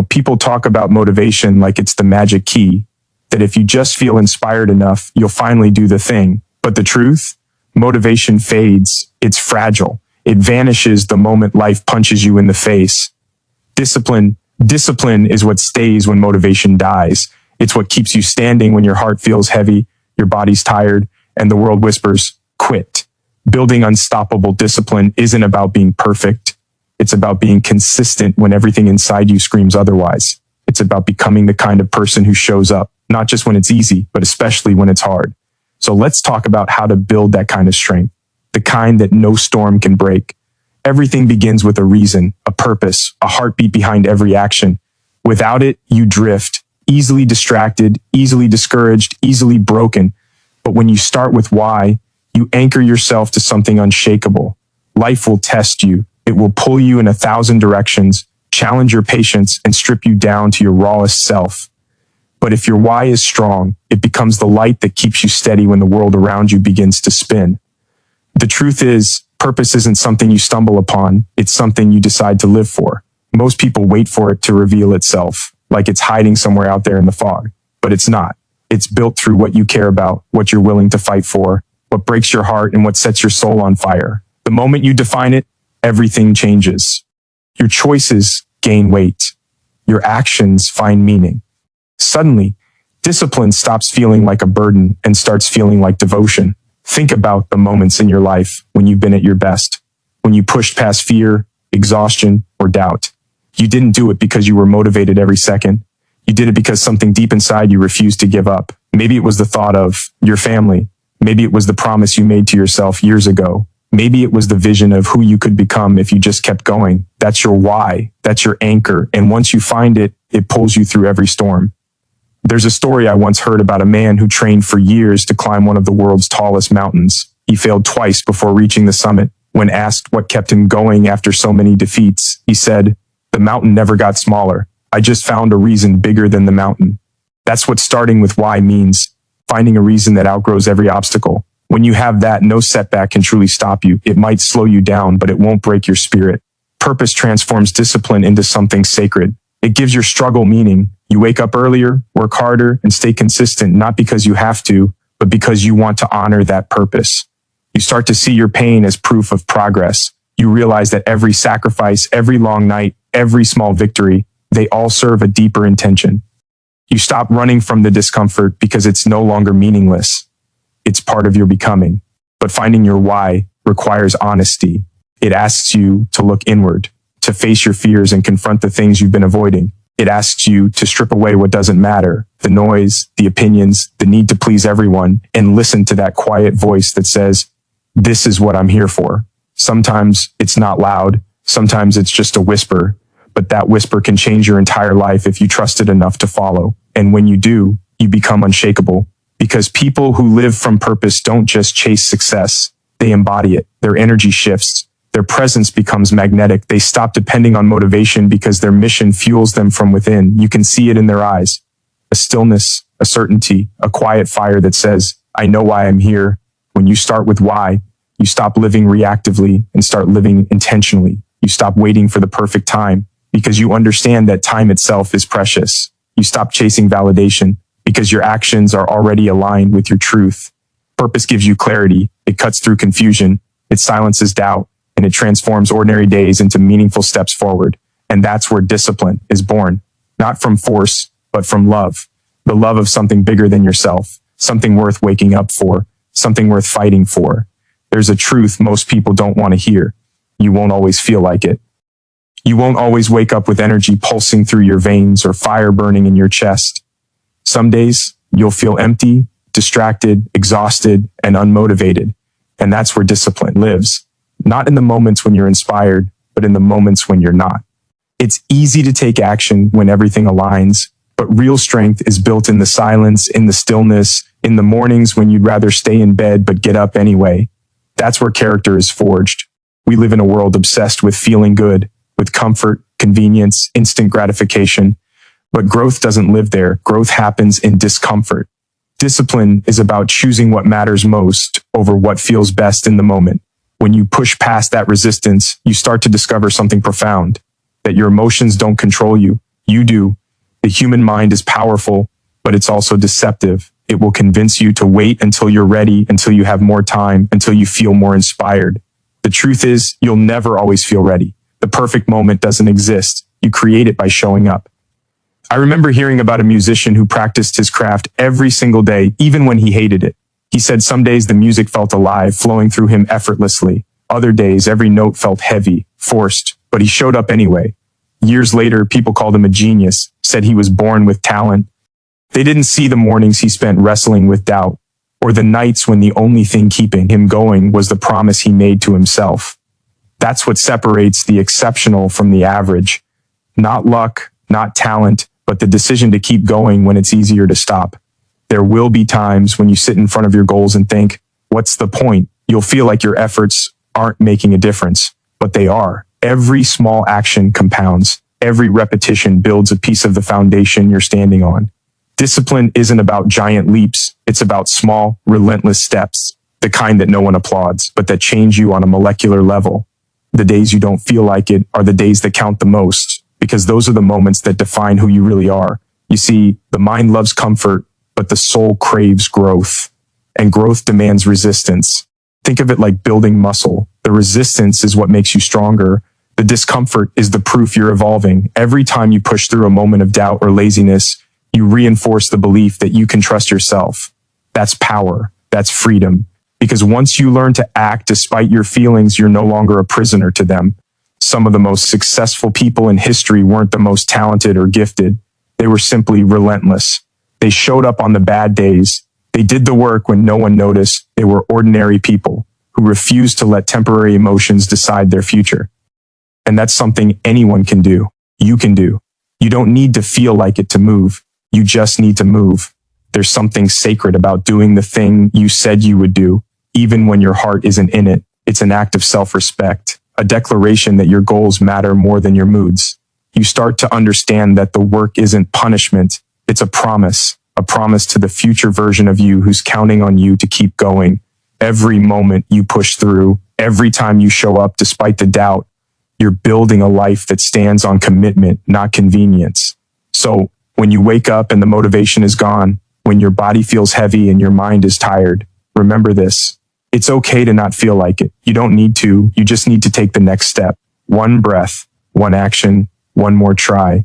People talk about motivation like it's the magic key, that if you just feel inspired enough, you'll finally do the thing. But the truth? Motivation fades. It's fragile. It vanishes the moment life punches you in the face. Discipline is what stays when motivation dies. It's what keeps you standing when your heart feels heavy, your body's tired, and the world whispers, quit. Building unstoppable discipline isn't about being perfect. It's about being consistent when everything inside you screams otherwise. It's about becoming the kind of person who shows up, not just when it's easy, but especially when it's hard. So let's talk about how to build that kind of strength, the kind that no storm can break. Everything begins with a reason, a purpose, a heartbeat behind every action. Without it, you drift, easily distracted, easily discouraged, easily broken. But when you start with why, you anchor yourself to something unshakable. Life will test you. It will pull you in 1,000 directions, challenge your patience, and strip you down to your rawest self. But if your why is strong, it becomes the light that keeps you steady when the world around you begins to spin. The truth is, purpose isn't something you stumble upon, it's something you decide to live for. Most people wait for it to reveal itself, like it's hiding somewhere out there in the fog. But it's not. It's built through what you care about, what you're willing to fight for, what breaks your heart, and what sets your soul on fire. The moment you define it, everything changes. Your choices gain weight. Your actions find meaning. Suddenly, discipline stops feeling like a burden and starts feeling like devotion. Think about the moments in your life when you've been at your best, when you pushed past fear, exhaustion, or doubt. You didn't do it because you were motivated every second. You did it because something deep inside you refused to give up. Maybe it was the thought of your family. Maybe it was the promise you made to yourself years ago. Maybe it was the vision of who you could become if you just kept going. That's your why. That's your anchor. And once you find it, it pulls you through every storm. There's a story I once heard about a man who trained for years to climb one of the world's tallest mountains. He failed twice before reaching the summit. When asked what kept him going after so many defeats, he said, "The mountain never got smaller. I just found a reason bigger than the mountain." That's what starting with why means, finding a reason that outgrows every obstacle. When you have that, no setback can truly stop you. It might slow you down, but it won't break your spirit. Purpose transforms discipline into something sacred. It gives your struggle meaning. You wake up earlier, work harder, and stay consistent, not because you have to, but because you want to honor that purpose. You start to see your pain as proof of progress. You realize that every sacrifice, every long night, every small victory, they all serve a deeper intention. You stop running from the discomfort because it's no longer meaningless. It's part of your becoming. But finding your why requires honesty. It asks you to look inward, to face your fears and confront the things you've been avoiding. It asks you to strip away what doesn't matter, the noise, the opinions, the need to please everyone, and listen to that quiet voice that says, "This is what I'm here for." Sometimes it's not loud. Sometimes it's just a whisper, but that whisper can change your entire life if you trust it enough to follow. And when you do, you become unshakable. Because people who live from purpose don't just chase success, they embody it. Their energy shifts. Their presence becomes magnetic. They stop depending on motivation because their mission fuels them from within. You can see it in their eyes. A stillness, a certainty, a quiet fire that says, "I know why I'm here." When you start with why, you stop living reactively and start living intentionally. You stop waiting for the perfect time because you understand that time itself is precious. You stop chasing validation because your actions are already aligned with your truth. Purpose gives you clarity. It cuts through confusion. It silences doubt. And it transforms ordinary days into meaningful steps forward. And that's where discipline is born. Not from force, but from love. The love of something bigger than yourself. Something worth waking up for. Something worth fighting for. There's a truth most people don't want to hear. You won't always feel like it. You won't always wake up with energy pulsing through your veins or fire burning in your chest. Some days, you'll feel empty, distracted, exhausted, and unmotivated. And that's where discipline lives. Not in the moments when you're inspired, but in the moments when you're not. It's easy to take action when everything aligns, but real strength is built in the silence, in the stillness, in the mornings when you'd rather stay in bed but get up anyway. That's where character is forged. We live in a world obsessed with feeling good, with comfort, convenience, instant gratification. But growth doesn't live there. Growth happens in discomfort. Discipline is about choosing what matters most over what feels best in the moment. When you push past that resistance, you start to discover something profound, that your emotions don't control you. You do. The human mind is powerful, but it's also deceptive. It will convince you to wait until you're ready, until you have more time, until you feel more inspired. The truth is, you'll never always feel ready. The perfect moment doesn't exist. You create it by showing up. I remember hearing about a musician who practiced his craft every single day, even when he hated it. He said some days the music felt alive, flowing through him effortlessly. Other days, every note felt heavy, forced, but he showed up anyway. Years later, people called him a genius, said he was born with talent. They didn't see the mornings he spent wrestling with doubt, or the nights when the only thing keeping him going was the promise he made to himself. That's what separates the exceptional from the average. Not luck, not talent, but the decision to keep going when it's easier to stop. There will be times when you sit in front of your goals and think, what's the point? You'll feel like your efforts aren't making a difference, but they are. Every small action compounds. Every repetition builds a piece of the foundation you're standing on. Discipline isn't about giant leaps. It's about small, relentless steps, the kind that no one applauds, but that change you on a molecular level. The days you don't feel like it are the days that count the most, because those are the moments that define who you really are. You see, the mind loves comfort, but the soul craves growth, and growth demands resistance. Think of it like building muscle. The resistance is what makes you stronger. The discomfort is the proof you're evolving. Every time you push through a moment of doubt or laziness, you reinforce the belief that you can trust yourself. That's power. That's freedom. Because once you learn to act despite your feelings, you're no longer a prisoner to them. Some of the most successful people in history weren't the most talented or gifted. They were simply relentless. They showed up on the bad days. They did the work when no one noticed. They were ordinary people who refused to let temporary emotions decide their future. And that's something anyone can do. You can do. You don't need to feel like it to move. You just need to move. There's something sacred about doing the thing you said you would do, even when your heart isn't in it. It's an act of self-respect, a declaration that your goals matter more than your moods. You start to understand that the work isn't punishment. It's a promise to the future version of you who's counting on you to keep going. Every moment you push through, every time you show up despite the doubt, you're building a life that stands on commitment, not convenience. So when you wake up and the motivation is gone, when your body feels heavy and your mind is tired, remember this. It's okay to not feel like it. You don't need to. You just need to take the next step. One breath, one action, one more try.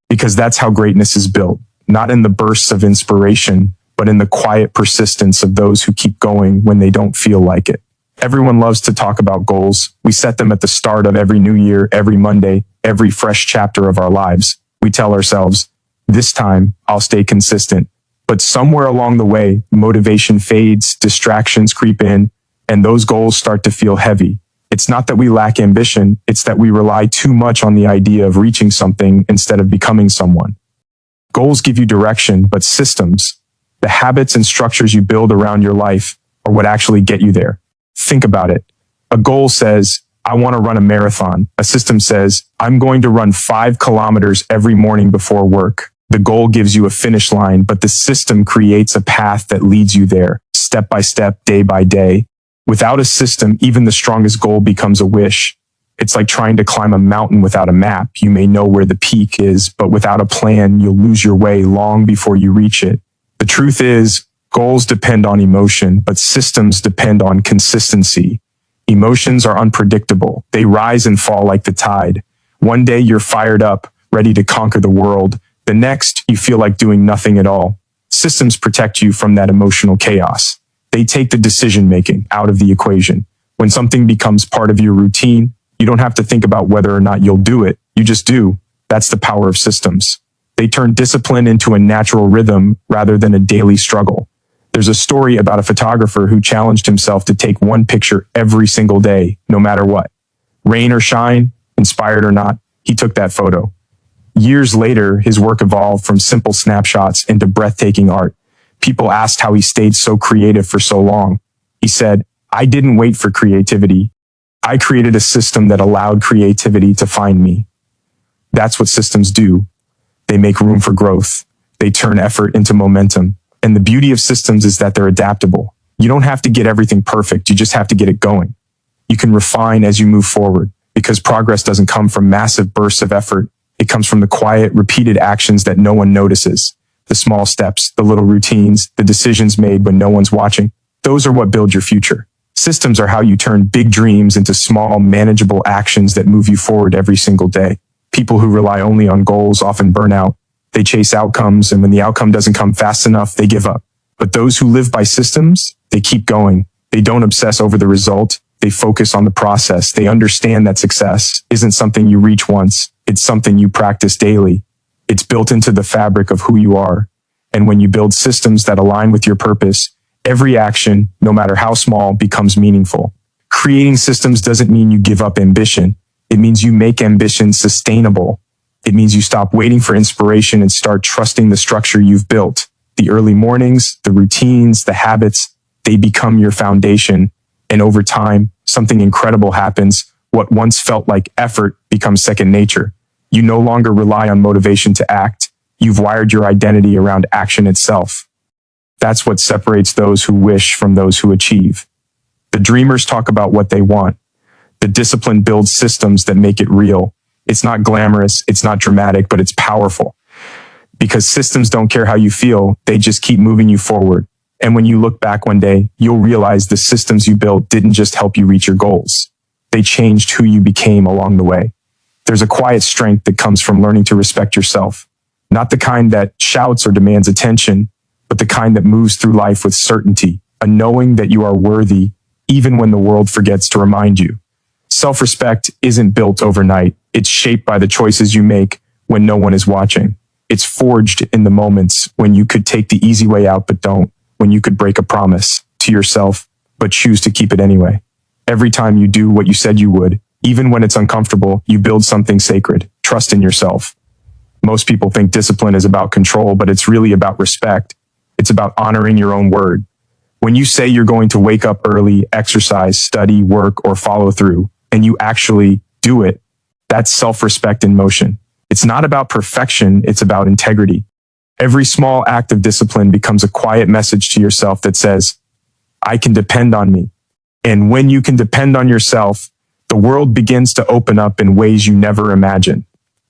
Because that's how greatness is built. Not in the bursts of inspiration, but in the quiet persistence of those who keep going when they don't feel like it. Everyone loves to talk about goals. We set them at the start of every new year, every Monday, every fresh chapter of our lives. We tell ourselves, this time I'll stay consistent. But somewhere along the way, motivation fades, distractions creep in, and those goals start to feel heavy. It's not that we lack ambition, it's that we rely too much on the idea of reaching something instead of becoming someone. Goals give you direction, but systems, the habits and structures you build around your life, are what actually get you there. Think about it. A goal says, I want to run a marathon. A system says, I'm going to run 5 kilometers every morning before work. The goal gives you a finish line, but the system creates a path that leads you there, step by step, day by day. Without a system, even the strongest goal becomes a wish. It's like trying to climb a mountain without a map. You may know where the peak is, but without a plan, you'll lose your way long before you reach it. The truth is, goals depend on emotion, but systems depend on consistency. Emotions are unpredictable. They rise and fall like the tide. One day you're fired up, ready to conquer the world. The next, you feel like doing nothing at all. Systems protect you from that emotional chaos. They take the decision-making out of the equation. When something becomes part of your routine, you don't have to think about whether or not you'll do it. You just do. That's the power of systems. They turn discipline into a natural rhythm rather than a daily struggle. There's a story about a photographer who challenged himself to take one picture every single day, no matter what. Rain or shine, inspired or not, he took that photo. Years later, his work evolved from simple snapshots into breathtaking art. People asked how he stayed so creative for so long. He said, I didn't wait for creativity. I created a system that allowed creativity to find me. That's what systems do. They make room for growth. They turn effort into momentum. And the beauty of systems is that they're adaptable. You don't have to get everything perfect. You just have to get it going. You can refine as you move forward because progress doesn't come from massive bursts of effort. It comes from the quiet, repeated actions that no one notices. The small steps, the little routines, the decisions made when no one's watching. Those are what build your future. Systems are how you turn big dreams into small, manageable actions that move you forward every single day. People who rely only on goals often burn out. They chase outcomes, and when the outcome doesn't come fast enough, they give up. But those who live by systems, they keep going. They don't obsess over the result. They focus on the process. They understand that success isn't something you reach once. It's something you practice daily. It's built into the fabric of who you are. And when you build systems that align with your purpose, every action, no matter how small, becomes meaningful. Creating systems doesn't mean you give up ambition. It means you make ambition sustainable. It means you stop waiting for inspiration and start trusting the structure you've built. The early mornings, the routines, the habits, they become your foundation. And over time, something incredible happens. What once felt like effort becomes second nature. You no longer rely on motivation to act. You've wired your identity around action itself. That's what separates those who wish from those who achieve. The dreamers talk about what they want. The discipline builds systems that make it real. It's not glamorous, it's not dramatic, but it's powerful. Because systems don't care how you feel, they just keep moving you forward. And when you look back one day, you'll realize the systems you built didn't just help you reach your goals. They changed who you became along the way. There's a quiet strength that comes from learning to respect yourself. Not the kind that shouts or demands attention, but the kind that moves through life with certainty, a knowing that you are worthy, even when the world forgets to remind you. Self-respect isn't built overnight. It's shaped by the choices you make when no one is watching. It's forged in the moments when you could take the easy way out but don't, when you could break a promise to yourself but choose to keep it anyway. Every time you do what you said you would, even when it's uncomfortable, you build something sacred. Trust in yourself. Most people think discipline is about control, but it's really about respect. It's about honoring your own word. When you say you're going to wake up early, exercise, study, work, or follow through, and you actually do it, that's self-respect in motion. It's not about perfection, it's about integrity. Every small act of discipline becomes a quiet message to yourself that says, I can depend on me. And when you can depend on yourself, the world begins to open up in ways you never imagined.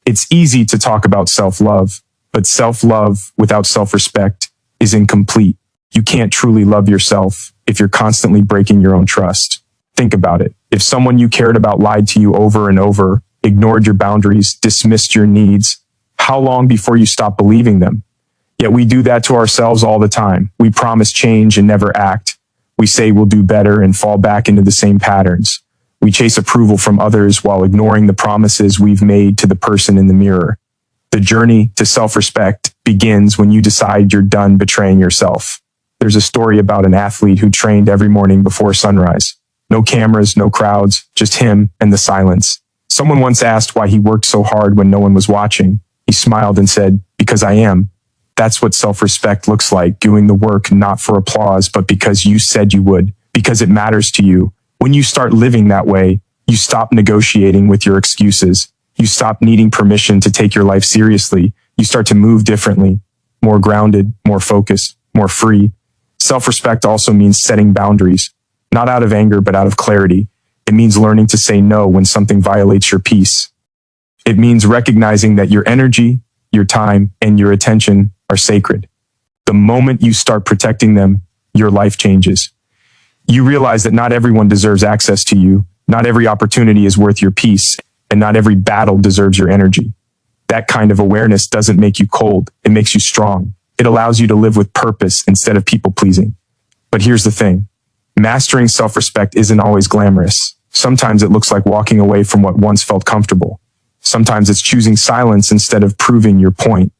It's easy to talk about self-love, but self-love without self-respect is incomplete. You can't truly love yourself if you're constantly breaking your own trust. Think about it. If someone you cared about lied to you over and over, ignored your boundaries, dismissed your needs, how long before you stop believing them? Yet we do that to ourselves all the time. We promise change and never act. We say we'll do better and fall back into the same patterns. We chase approval from others while ignoring the promises we've made to the person in the mirror. The journey to self-respect begins when you decide you're done betraying yourself. There's a story about an athlete who trained every morning before sunrise. No cameras, no crowds, just him and the silence. Someone once asked why he worked so hard when no one was watching. He smiled and said, because I am. That's what self-respect looks like, doing the work not for applause, but because you said you would, because it matters to you. When you start living that way, you stop negotiating with your excuses. You stop needing permission to take your life seriously. You start to move differently, more grounded, more focused, more free. Self-respect also means setting boundaries, not out of anger, but out of clarity. It means learning to say no when something violates your peace. It means recognizing that your energy, your time, and your attention are sacred. The moment you start protecting them, your life changes. You realize that not everyone deserves access to you, not every opportunity is worth your peace, and not every battle deserves your energy. That kind of awareness doesn't make you cold, it makes you strong. It allows you to live with purpose instead of people-pleasing. But here's the thing. Mastering self-respect isn't always glamorous. Sometimes it looks like walking away from what once felt comfortable. Sometimes it's choosing silence instead of proving your point.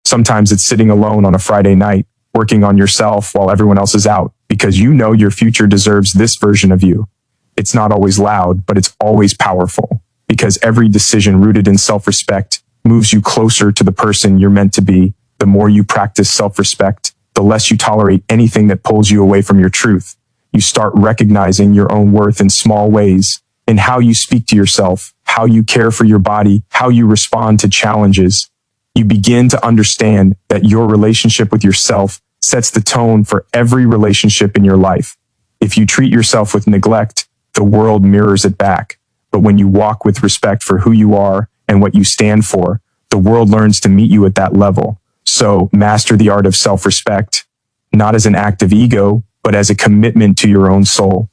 Sometimes it's sitting alone on a Friday night, working on yourself while everyone else is out, because you know your future deserves this version of you. It's not always loud, but it's always powerful, because every decision rooted in self-respect moves you closer to the person you're meant to be. The more you practice self-respect, the less you tolerate anything that pulls you away from your truth. You start recognizing your own worth in small ways, in how you speak to yourself, how you care for your body, how you respond to challenges. You begin to understand that your relationship with yourself sets the tone for every relationship in your life. If you treat yourself with neglect, the world mirrors it back. But when you walk with respect for who you are and what you stand for, The world learns to meet you at that level. So master the art of self-respect, not as an act of ego, but as a commitment to your own soul.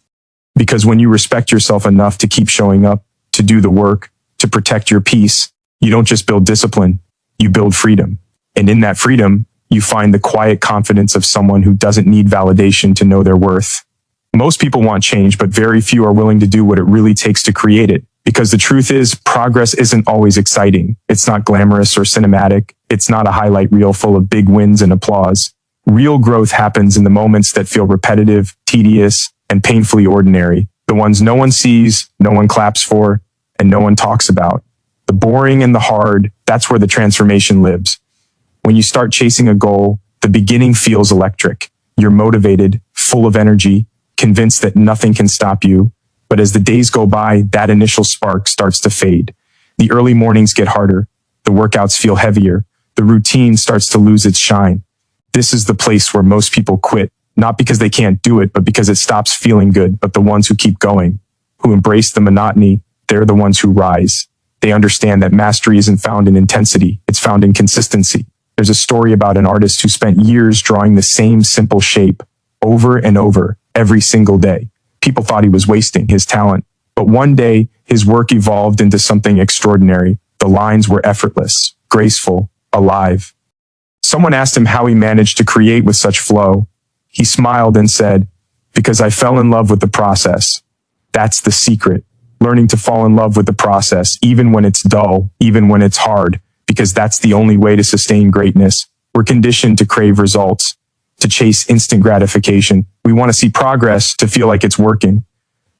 Because when you respect yourself enough to keep showing up, to do the work, to protect your peace, you don't just build discipline, you build freedom. And in that freedom, you find the quiet confidence of someone who doesn't need validation to know their worth. Most people want change, but very few are willing to do what it really takes to create it. Because the truth is, progress isn't always exciting. It's not glamorous or cinematic. It's not a highlight reel full of big wins and applause. Real growth happens in the moments that feel repetitive, tedious, and painfully ordinary. The ones no one sees, no one claps for, and no one talks about. The boring and the hard, that's where the transformation lives. When you start chasing a goal, the beginning feels electric. You're motivated, full of energy, convinced that nothing can stop you. But as the days go by, that initial spark starts to fade. The early mornings get harder. The workouts feel heavier. The routine starts to lose its shine. This is the place where most people quit, not because they can't do it, but because it stops feeling good. But the ones who keep going, who embrace the monotony, they're the ones who rise. They understand that mastery isn't found in intensity, it's found in consistency. There's a story about an artist who spent years drawing the same simple shape over and over every single day. People thought he was wasting his talent, but one day his work evolved into something extraordinary. The lines were effortless, graceful, alive. Someone asked him how he managed to create with such flow. He smiled and said, "Because I fell in love with the process." That's the secret. Learning to fall in love with the process, even when it's dull, even when it's hard, because that's the only way to sustain greatness. We're conditioned to crave results, to chase instant gratification. We want to see progress to feel like it's working.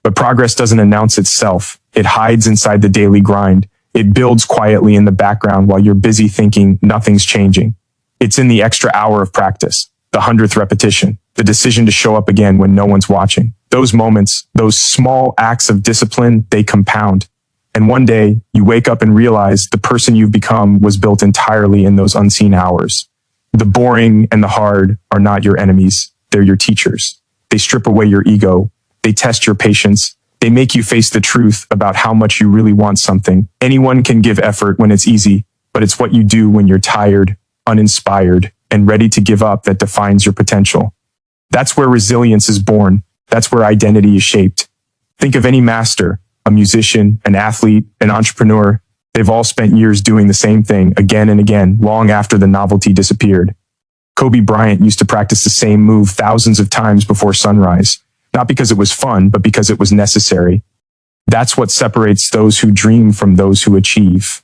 But progress doesn't announce itself. It hides inside the daily grind. It builds quietly in the background while you're busy thinking nothing's changing. It's in the extra hour of practice, the 100th repetition, the decision to show up again when no one's watching. Those moments, those small acts of discipline, they compound. And one day, you wake up and realize the person you've become was built entirely in those unseen hours. The boring and the hard are not your enemies. They're your teachers. They strip away your ego. They test your patience. They make you face the truth about how much you really want something. Anyone can give effort when it's easy, but it's what you do when you're tired, uninspired, and ready to give up that defines your potential. That's where resilience is born. That's where identity is shaped. Think of any master, a musician, an athlete, an entrepreneur. They've all spent years doing the same thing again and again, long after the novelty disappeared. Kobe Bryant used to practice the same move thousands of times before sunrise, not because it was fun, but because it was necessary. That's what separates those who dream from those who achieve.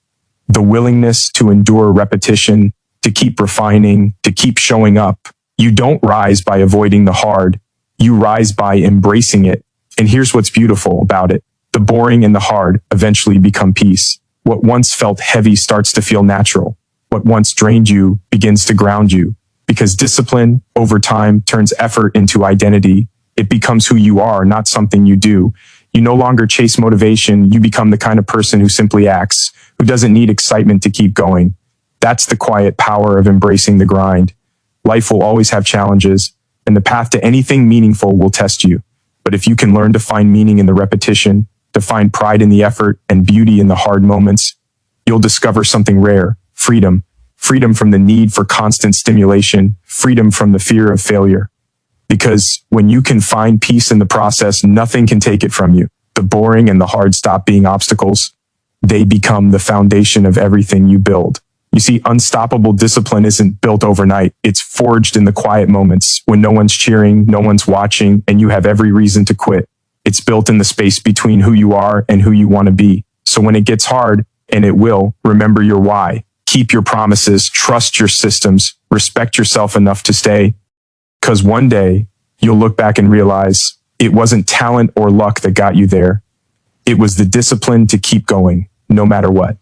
The willingness to endure repetition, to keep refining, to keep showing up. You don't rise by avoiding the hard. You rise by embracing it. And here's what's beautiful about it. The boring and the hard eventually become peace. What once felt heavy starts to feel natural. What once drained you begins to ground you. Because discipline, over time, turns effort into identity. It becomes who you are, not something you do. You no longer chase motivation. You become the kind of person who simply acts, who doesn't need excitement to keep going. That's the quiet power of embracing the grind. Life will always have challenges, and the path to anything meaningful will test you. But if you can learn to find meaning in the repetition, to find pride in the effort and beauty in the hard moments, you'll discover something rare: freedom. Freedom from the need for constant stimulation, freedom from the fear of failure. Because when you can find peace in the process, nothing can take it from you. The boring and the hard stop being obstacles. They become the foundation of everything you build. You see, unstoppable discipline isn't built overnight. It's forged in the quiet moments when no one's cheering, no one's watching, and you have every reason to quit. It's built in the space between who you are and who you want to be. So when it gets hard, and it will, remember your why. Keep your promises, trust your systems, respect yourself enough to stay. Because one day, you'll look back and realize it wasn't talent or luck that got you there. It was the discipline to keep going, no matter what.